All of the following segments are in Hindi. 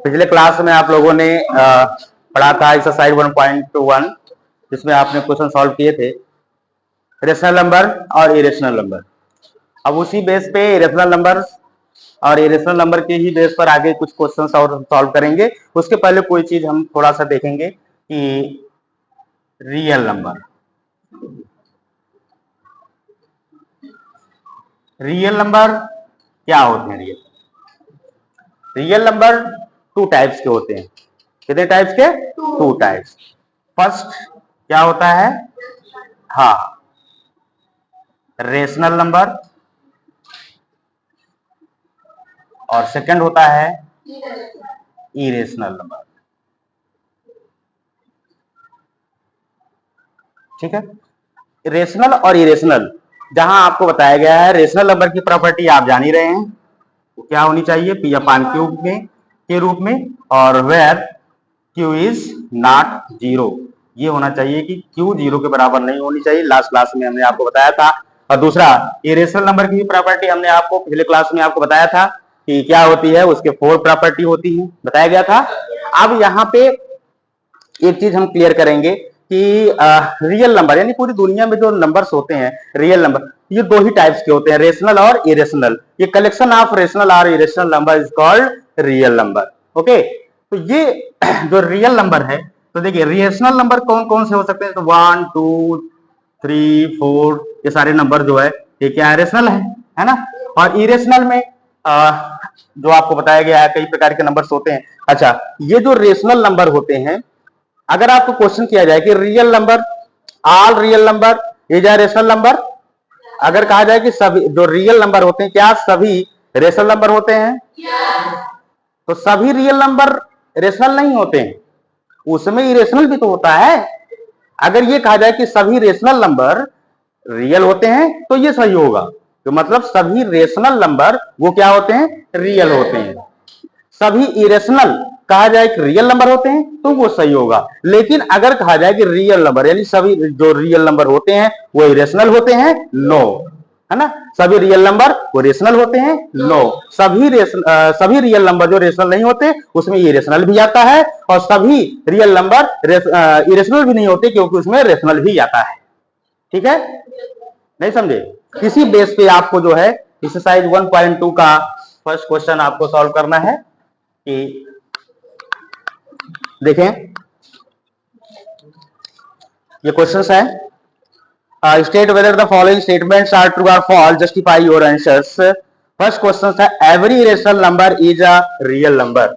पिछले क्लास में आप लोगों ने पढ़ा था एक्सरसाइज 1.1 जिसमें आपने क्वेश्चन सॉल्व किए थे रेशनल नंबर और इरेशनल नंबर। अब उसी बेस पे इरेशनल नंबर और इरेशनल नंबर के ही बेस पर आगे कुछ क्वेश्चन और सॉल्व करेंगे। उसके पहले कोई चीज हम थोड़ा सा देखेंगे कि रियल नंबर। रियल नंबर क्या होते हैं? रियल नंबर टू टाइप्स के होते हैं। कितने टाइप्स के? Two types. फर्स्ट क्या होता है? हाँ, रेशनल नंबर, और सेकंड होता है इरेशनल नंबर। ठीक है, रेशनल और इरेशनल जहां आपको बताया गया है रेशनल नंबर की प्रॉपर्टी आप जान ही रहे हैं, तो क्या होनी चाहिए? पी अपान क्यू में के रूप में, और where Q is not zero. ये होना चाहिए कि क्यू जीरो के बराबर नहीं होनी चाहिए। लास्ट क्लास में हमने आपको बताया था। और दूसरा इरेशनल नंबर की प्रॉपर्टी हमने आपको पिछले क्लास में आपको बताया था कि क्या होती है, उसके 4 प्रॉपर्टी होती है, बताया गया था। अब यहाँ पे एक चीज हम क्लियर करेंगे कि रियल नंबर यानी पूरी दुनिया में जो नंबर्स होते हैं रियल नंबर, ये दो ही टाइप्स के होते हैं, रेशनल और इरेशनल। ये कलेक्शन ऑफ रेशनल और irrational number is called real number. Okay, तो ये जो रियल नंबर है, तो देखिए रेशनल नंबर कौन कौन से हो सकते हैं? तो 1 2 3 4 ये सारे नंबर जो है ये क्या है? रेशनल है ना। और इरेशनल में जो आपको बताया गया है कई प्रकार के नंबर्स होते हैं। अच्छा, ये जो रेशनल नंबर होते हैं, अगर आपको क्वेश्चन किया जाए कि real number, all real number is a rational number, अगर कहा जाए कि सभी जो रियल नंबर होते हैं क्या सभी रेशनल नंबर होते हैं? तो सभी रियल नंबर रेशनल नहीं होते हैं, उसमें इरेशनल भी तो होता है। अगर ये कहा जाए कि सभी रेशनल नंबर रियल होते हैं तो ये सही होगा, तो मतलब सभी रेशनल नंबर वो क्या होते हैं? रियल होते हैं। सभी इरेशनल कहा जाए कि रियल नंबर होते हैं तो वो सही होगा। लेकिन अगर कहा जाए कि रियल नंबर यानी सभी जो रियल नंबर होते हैं वो इरेशनल होते हैं, नो, है ना। सभी रियल नंबर वो रेशनल होते हैं, नो। सभी रियल नंबर जो रेशनल नहीं होते उसमें इरेशनल भी आता है, और सभी रियल नंबर इरेशनल भी नहीं होते क्योंकि उसमें रेशनल भी आता है। ठीक है, नहीं समझे? इसी बेस पे आपको जो है एक्सरसाइज 1.2 का फर्स्ट क्वेश्चन आपको सॉल्व करना है कि देखें ये क्वेश्चन है, state whether the following statements are true और false, justify your answers. First question है every rational number is a real number.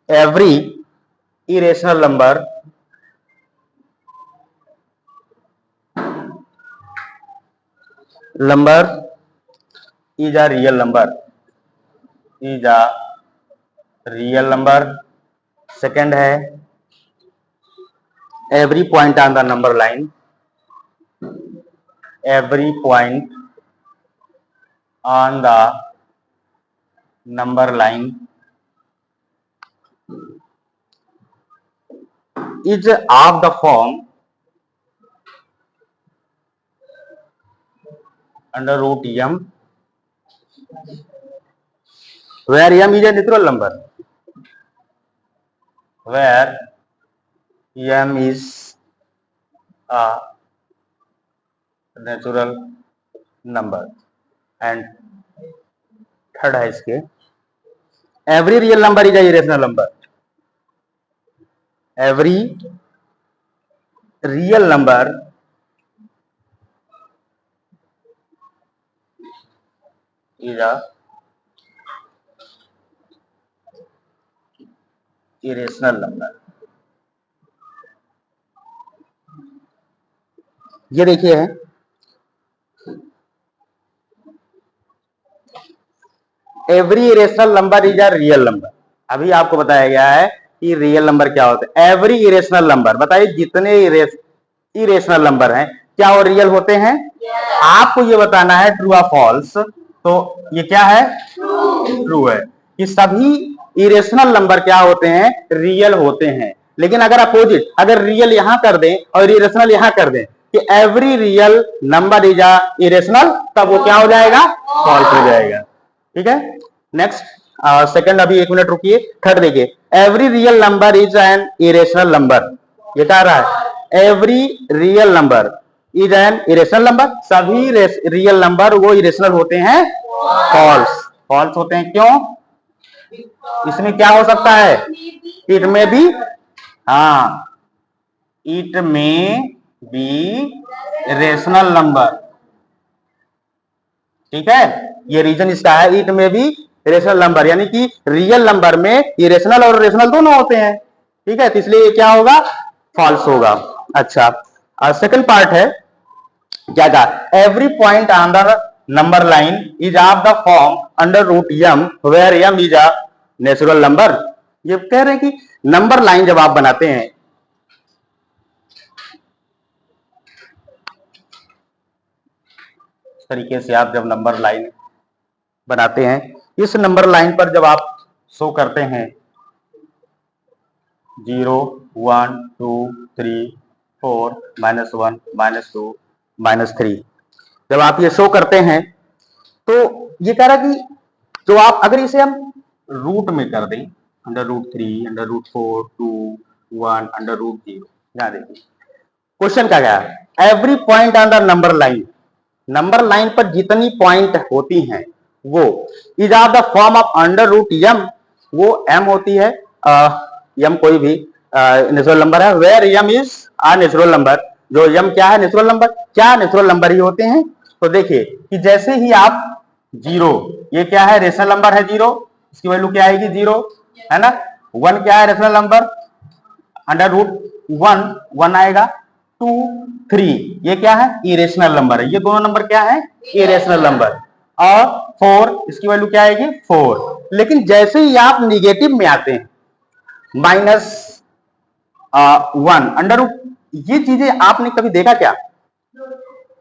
Every irrational number is a real number, is a real number. Second है every point on the number line, every point on the number line is of the form under root m, where m is a natural number, where m is a natural number. And third है इसके every real number is a irrational number. Every real number is a irrational number। ये देखिए है every irrational number is a real number. अभी आपको बताया गया है कि रियल नंबर क्या होता है। एवरी इरेशनल नंबर, बताइए जितने इरेशनल नंबर हैं क्या वो रियल होते हैं? आपको ये बताना है ट्रू या फॉल्स। तो ये क्या है? ट्रू है कि सभी इरेशनल नंबर क्या होते हैं? रियल होते हैं। लेकिन अगर अपोजिट, अगर रियल यहां कर दें और इरेशनल यहां कर दें कि every real number is a irrational, तब वो क्या हो जाएगा, फॉल्स हो जाएगा। ठीक है, नेक्स्ट सेकंड, अभी 1 मिनट रुकिए। थर्ड देखिए, every real number is an irrational number, ये कह रहा है every real number is an irrational number, सभी रियल नंबर वो इरेशनल होते हैं, फॉल्स, फॉल्स होते हैं। क्यों? इसमें क्या हो सकता है, इट में बी, हाँ, इट में बी रेशनल नंबर। ठीक है, ये रीजन इसका है, इट में बी रेशनल नंबर, यानी कि रियल नंबर में इरेशनल और रेशनल दोनों होते हैं। ठीक है, तो इसलिए ये क्या होगा, फॉल्स होगा। अच्छा, सेकंड पार्ट है, क्या कहा, every point on the number line is of the form under root M where M is a natural number. ये कह रहे हैं कि नंबर लाइन जब आप बनाते हैं, इस तरीके से आप जब नंबर लाइन बनाते हैं, इस नंबर लाइन पर जब आप शो करते हैं 0 1 2 3 4 -1 -2 -3, जब आप ये शो करते हैं तो ये कह रहा कि जो आप अगर इसे हम रूट में कर दें, √3 √4 2 1 √0, यहां देखिए क्वेश्चन क्या गया, every point on the number line, number line पर जितनी पॉइंट होती हैं वो is of the form of √m, वो m होती है, m कोई भी नेचुरल नंबर है, where m is a natural number, जो m क्या है, नेचुरल नंबर, क्या नेचुरल नंबर ही होते हैं। तो देखिए कि जैसे ही आप 0, ये क्या है, रेशनल नंबर है 0, इसकी वैल्यू क्या आएगी 0, है ना, 1 क्या है, रेशनल नंबर, √1 1 आएगा, 2 3 ये क्या है, इरेशनल नंबर है, ये दोनों नंबर क्या है, इरेशनल नंबर, और 4 इसकी वैल्यू क्या आएगी 4। लेकिन जैसे ही आप निगेटिव में आते हैं, -1 √ ये चीजें आपने कभी देखा क्या,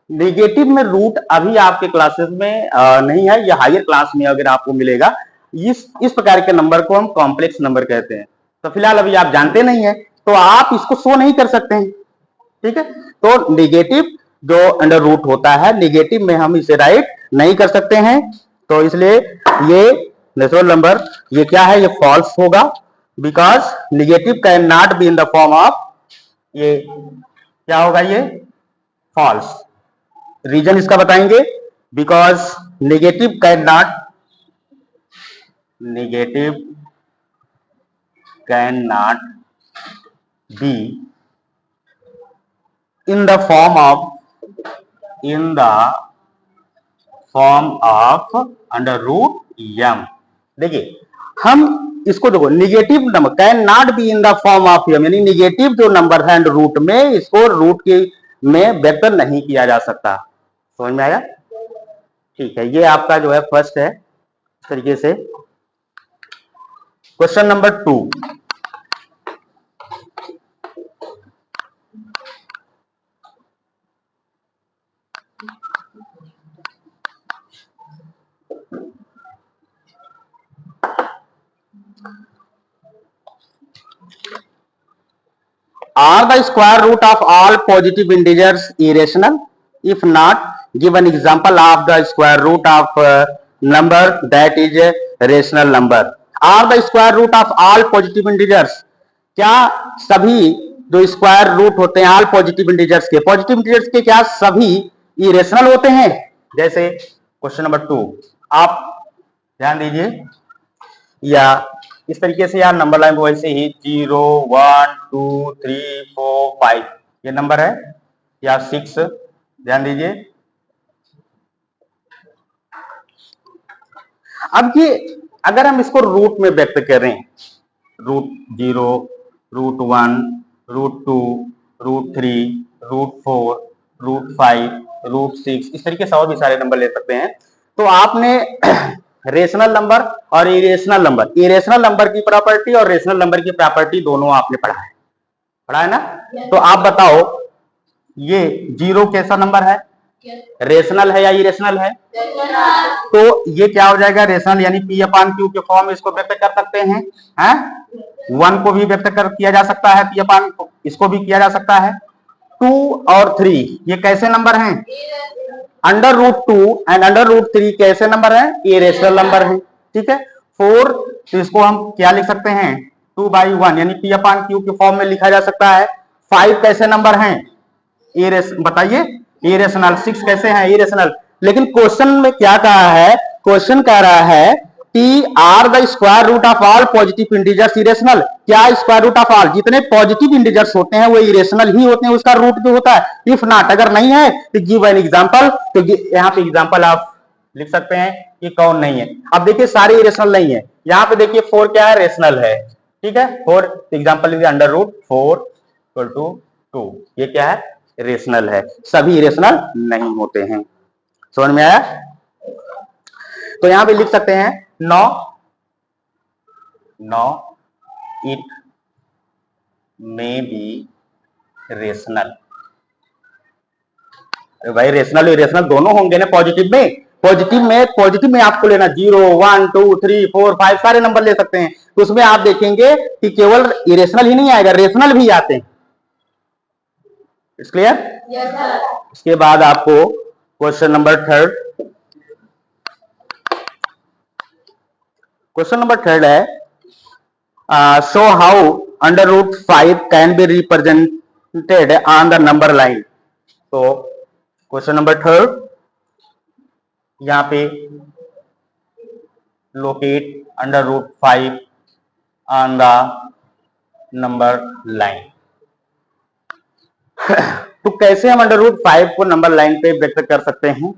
नेगेटिव में रूट अभी आपके क्लासेस में नहीं है, या हायर क्लास में अगर आपको मिलेगा, इस प्रकार के नंबर को हम कॉम्प्लेक्स नंबर कहते हैं। तो फिलहाल अभी आप जानते नहीं है, तो आप इसको शो नहीं कर सकते हैं। ठीक है, तो नेगेटिव जो अंडर रूट होता है, नेगेटिव में हम इसे राइट नहीं कर सकते हैं, तो इसलिए ये नेचुरल नंबर ये क्या है, ये फॉल्स होगा, because negative can not be in the form of, ये क्या होगा, ये फॉल्स। रीजन इसका बताएंगे, because negative can not be in the form of √m। देखिए हम इसको देखो, negative number can not be in the form of m, यानी निगेटिव जो नंबर है रूट में, इसको रूट के में व्यक्त नहीं किया जा सकता। समझ में आया? ठीक है, ये आपका जो है फर्स्ट है, इस तरीके से। Question number 2, are the square root of all positive integers irrational? If not, give an example of the square root of number that is a rational number. Are the square root of all positive integers? क्या सभी जो स्क्वायर रूट होते हैं ऑल पॉजिटिव इंटीजर्स के क्या सभी इरेशनल होते हैं? जैसे क्वेश्चन नंबर 2 आप ध्यान दीजिए, या इस तरीके से यार नंबर लाइन वैसे ही 0 1 2 3 4 5 ये नंबर है, या 6, ध्यान दीजिए। अब ये अगर हम इसको रूट में व्यक्त करें, √0 √1 √2 √3 √4 √5 √6, इस तरीके से और भी सारे नंबर ले सकते हैं। तो आपने रेशनल नंबर और इरेशनल नंबर की प्रॉपर्टी और रेशनल नंबर की प्रॉपर्टी दोनों आपने पढ़ा है ना? तो आप बताओ ये 0 कैसा नंबर है, रेशनल है या इरेशनल है? तो ये क्या हो जाएगा, रेशनल, यानी P/Q के फॉर्म में इसको व्यक्त कर सकते हैं, 1 को भी व्यक्त किया जा सकता है, P/Q इसको भी किया जा सकता है। 2 और 3 ये कैसे नंबर हैं? Under root 2 and under root 3 कैसे नंबर है? इरेशनल नंबर है। ठीक है। 4 तो इसको हम क्या लिख सकते हैं? 2/1 यानी पी अपान क्यू के फॉर्म में लिखा जा सकता है। 5 कैसे नंबर हैं? बताइए, इरेशनल। 6 कैसे हैं? इरेशनल। लेकिन क्वेश्चन में क्या कहा है? क्वेश्चन कह रहा है T are the square root of all positive integers irrational. क्या स्क्वायर रूट ऑफ ऑल जितने पॉजिटिव इंटीजर्स होते हैं वो इरेशनल ही होते हैं, उसका रूट भी होता है। इफ नॉट, अगर नहीं है तो गिव एन एग्जांपल। तो यहाँ पे एग्जांपल आप लिख सकते हैं कि कौन नहीं है। अब देखिए सारे इरेशनल नहीं है। यहाँ पे देखिए 4 क्या है? रेशनल है। ठीक है। 4 example under root 4 equal to 2 ये क्या है? रेशनल है। सभी इरेशनल नहीं होते हैं। समझ में आया? तो यहां पे लिख सकते हैं 9 इट में बी रेशनल। भाई रेशनल इरेशनल दोनों होंगे ना पॉजिटिव में। पॉजिटिव में आपको लेना 0 1 2 3 4 5 सारे नंबर ले सकते हैं। तो उसमें आप देखेंगे कि केवल इरेशनल ही नहीं आएगा, रेशनल भी आते हैं। क्लियर? इसके बाद आपको क्वेश्चन नंबर 3 क्वेश्चन नंबर 3 है show how under root 5 can be represented on the number line. तो क्वेश्चन नंबर 3 यहां पे locate under root 5 on the number line. तो कैसे हम अंडर रूट 5 को नंबर लाइन पे व्यक्त कर सकते हैं?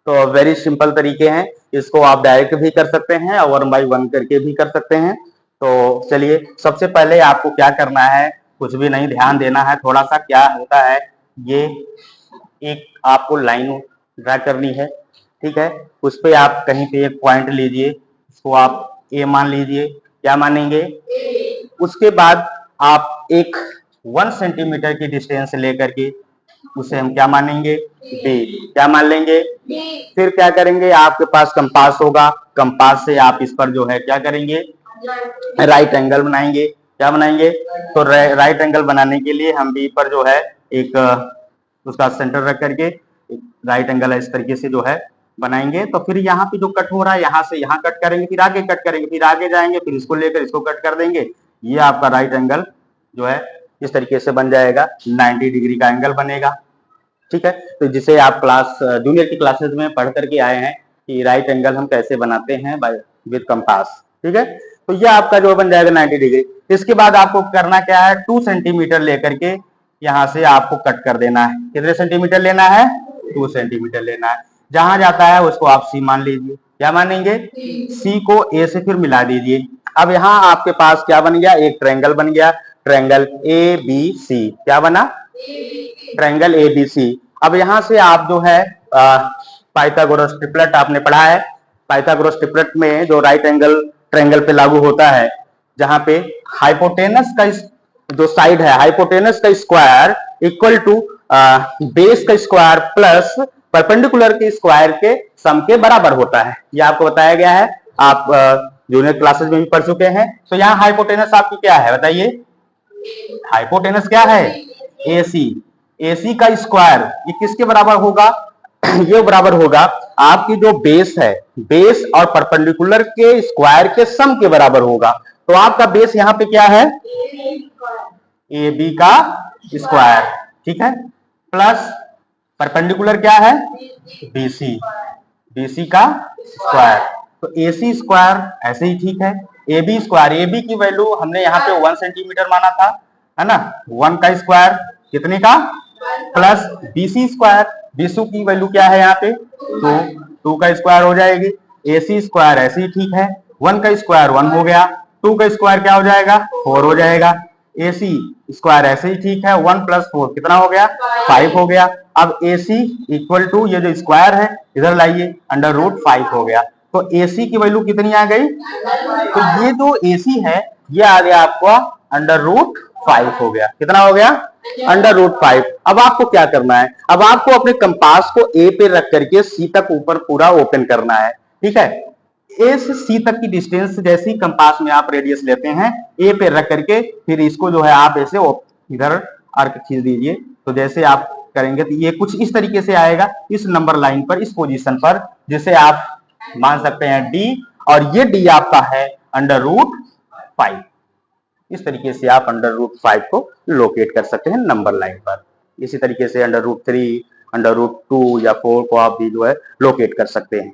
तो वेरी सिंपल तरीके हैं। इसको आप डायरेक्ट भी कर सकते हैं और 1 बाई 1 करके भी कर सकते हैं। तो चलिए सबसे पहले आपको क्या करना है? कुछ भी नहीं, ध्यान देना है थोड़ा सा। क्या होता है, ये एक आपको लाइन ड्रा करनी है। ठीक है। उस पे आप कहीं पे एक पॉइंट लीजिए, इसको आप ए मान लीजिए। क्या मानेंगे? उसके बाद आप एक 1 सेंटीमीटर की डिस्टेंस लेकर के उसे हम क्या मानेंगे? बी। क्या मान लेंगे? फिर क्या करेंगे? आपके पास कंपास होगा, कंपास से आप इस पर जो है क्या करेंगे? राइट एंगल बनाएंगे। क्या बनाएंगे? तो राइट एंगल बनाने के लिए हम बी पर जो है एक उसका सेंटर रख करके राइट एंगल इस तरीके से जो है बनाएंगे। तो फिर यहाँ पे जो कट हो रहा है यहाँ से यहाँ कट करेंगे, फिर आगे कट करेंगे, फिर आगे जाएंगे, फिर इसको लेकर इसको कट कर देंगे। ये आपका राइट एंगल जो है इस तरीके से बन जाएगा, 90 डिग्री का एंगल बनेगा। ठीक है। तो जिसे आप क्लास जूनियर की क्लासेस में पढ़ करके आए हैं कि राइट एंगल हम कैसे बनाते हैं बाय विद कंपास। ठीक है। तो ये आपका जो बन जाएगा 90 डिग्री। इसके बाद आपको करना क्या है? 2 सेंटीमीटर लेकर के यहां से आपको कट कर देना है। कितने सेंटीमीटर लेना है? 2 सेंटीमीटर लेना है। जहां जाता है उसको आप सी मान लीजिए। क्या मानेंगे? सी को ए से फिर मिला दीजिए। अब यहाँ आपके पास क्या बन गया? एक ट्रायंगल बन गया, ट्रायंगल ए बी सी। क्या बना? Triangle A B C. अब यहां से आप जो है पाइथागोरस ट्रिपलेट आपने पढ़ा है। पाइथागोरस ट्रिपलेट में जो राइट एंगल ट्रायंगल पे लागू होता है, जहां पे हाइपोटेनस का जो साइड है, हाइपोटेनस का स्क्वायर इक्वल टू बेस का स्क्वायर प्लस परपेंडिकुलर के स्क्वायर के सम के बराबर होता है। ये आपको बताया गया है, आप जूनियर क्लासेस में भी पढ़ चुके हैं। तो यहाँ हाइपोटेनस आपकी क्या है बताइए? हाइपोटेनस क्या है? AC। AC का स्क्वायर ये किसके बराबर होगा? ये बराबर होगा आपकी जो बेस है, बेस और परपेंडिकुलर के स्क्वायर के सम के बराबर होगा। तो आपका बेस यहाँ पे क्या है? AB का स्क्वायर। ठीक है। प्लस परपेंडिकुलर क्या है? BC। BC का स्क्वायर। तो AC स्क्वायर ऐसे ही ठीक है। AB स्क्वायर, AB की वैल्यू हमने यहाँ पे 1 सेंटीमीटर माना था, है ना? 1 का स्क्वायर कितने का? प्लस BC स्क्वायर, BC की वैल्यू क्या है यहाँ पे? 2 का स्क्वायर हो जाएगी। AC स्क्वायर ऐसे ही ठीक है। 1 का स्क्वायर 1 हो गया, 2 का स्क्वायर क्या हो जाएगा? 4 हो जाएगा। AC स्क्वायर ऐसे ही ठीक है, 1 प्लस 4 कितना हो गया? 5 हो गया। अब AC इक्वल टू ये जो स्क्वायर है इधर लाइए, अंडर रूट 5 हो गया। तो AC की वैल्यू कितनी आ गई? तो ये जो AC है ये आ गया आपका अंडर रूट 5 हो गया। कितना हो गया? Under root 5। अब आपको क्या करना है? अब आपको अपने कंपास को A पे रख करके C तक ऊपर पूरा ओपन करना है। ठीक है। A से C तक की डिस्टेंस जैसे ही कंपास में आप रेडियस लेते हैं A पे रख करके फिर इसको जो है आप ऐसे इधर आर्क खींच दीजिए। तो जैसे आप करेंगे तो ये कुछ इस तरीके से आएगा, इस नंबर लाइन पर, इस पोजीशन पर, जिसे आप मान सकते हैं डी, और ये डी आपका है √5। इस तरीके से आप √5 को लोकेट कर सकते हैं नंबर लाइन पर। इसी तरीके से √3, √2 या 4 को आप भी जो है लोकेट कर सकते हैं।